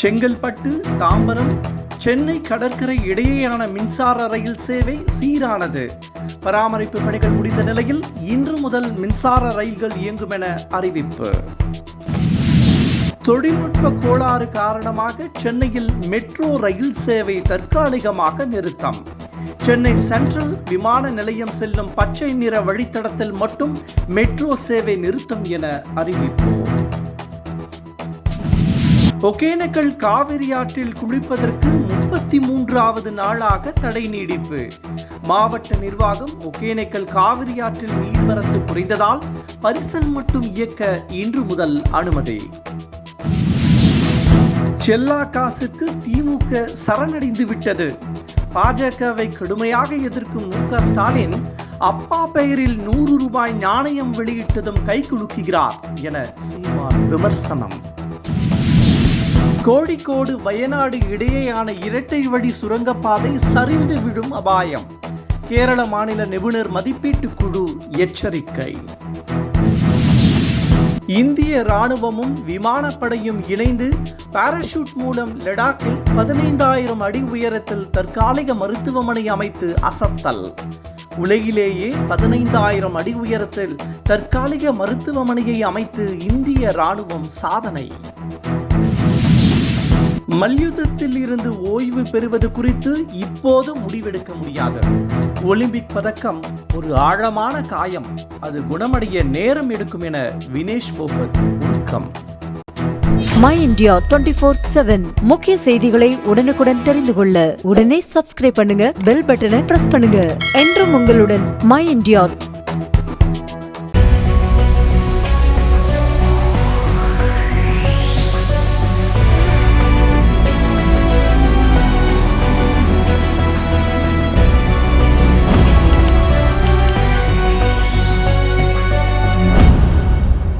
செங்கல்பட்டு, தாம்பரம், சென்னை கடற்கரை இடையேயான மின்சார ரயில் சேவை சீரானது. பராமரிப்பு பணிகள் முடிந்த நிலையில் இன்று முதல் மின்சார ரயில்கள் இயங்கும் என அறிவிப்பு. தொழில்நுட்ப கோளாறு காரணமாக சென்னையில் மெட்ரோ ரயில் சேவை தற்காலிகமாக நிறுத்தம். சென்னை சென்ட்ரல் விமான நிலையம் செல்லும் பச்சை நிற வழித்தடத்தில் மட்டும் மெட்ரோ சேவை நிறுத்தம் என அறிவிப்பு. ஒகேனக்கல் காவிரி ஆற்றில் குளிப்பதற்கு 33வது நாளாக தடை நீடிப்பு. மாவட்ட நிர்வாகம் ஒகேனக்கல் காவிரி ஆற்றில் நீர்வரத்து குறைந்ததால் பரிசல் மட்டும் இயக்க இன்று முதல் அனுமதி. செல்லா காசுக்கு திமுக சரணடைந்து விட்டது. பாஜகவை கடுமையாக எதிர்க்கும் மு.க. ஸ்டாலின் அப்பா பெயரில் 100 ரூபாய் நாணயம் வெளியிட்டதும் கைகுலுக்குகிறார் என சீமான் விமர்சனம். கோழிக்கோடு வயநாடு இடையேயான இரட்டை வழி சுரங்கப்பாதை சரிந்து விடும் அபாயம். கேரள மாநில நிபுணர் மதிப்பீட்டு குழு எச்சரிக்கை. இந்திய ராணுவமும் விமானப்படையும் இணைந்து பாராசூட் மூலம் லடாக்கில் 15,000 அடி உயரத்தில் தற்காலிக மருத்துவமனை அமைத்து அசத்தல். உலகிலேயே 15,000 அடி உயரத்தில் தற்காலிக மருத்துவமனையை அமைத்து இந்திய ராணுவம் சாதனை. மல்யுத்தத்தில் இருந்து ஓய்வு பெறுவது குறித்து இப்போது முடிவெடுக்க முடியாது. ஒலிம்பிக் பதக்கம் ஒரு ஆழமான காயம், அது குணமடைய நேரம் எடுக்கும் என வினேஷ் போகத் உருக்கம். மை இந்தியா 24/7 முக்கிய செய்திகளை உடனுக்குடன் தெரிந்து கொள்ள உடனே சப்ஸ்கிரைப் பண்ணுங்க, பெல் பட்டனை பிரஸ் பண்ணுங்க. என்றும் உங்களுடன் மை இந்தியா.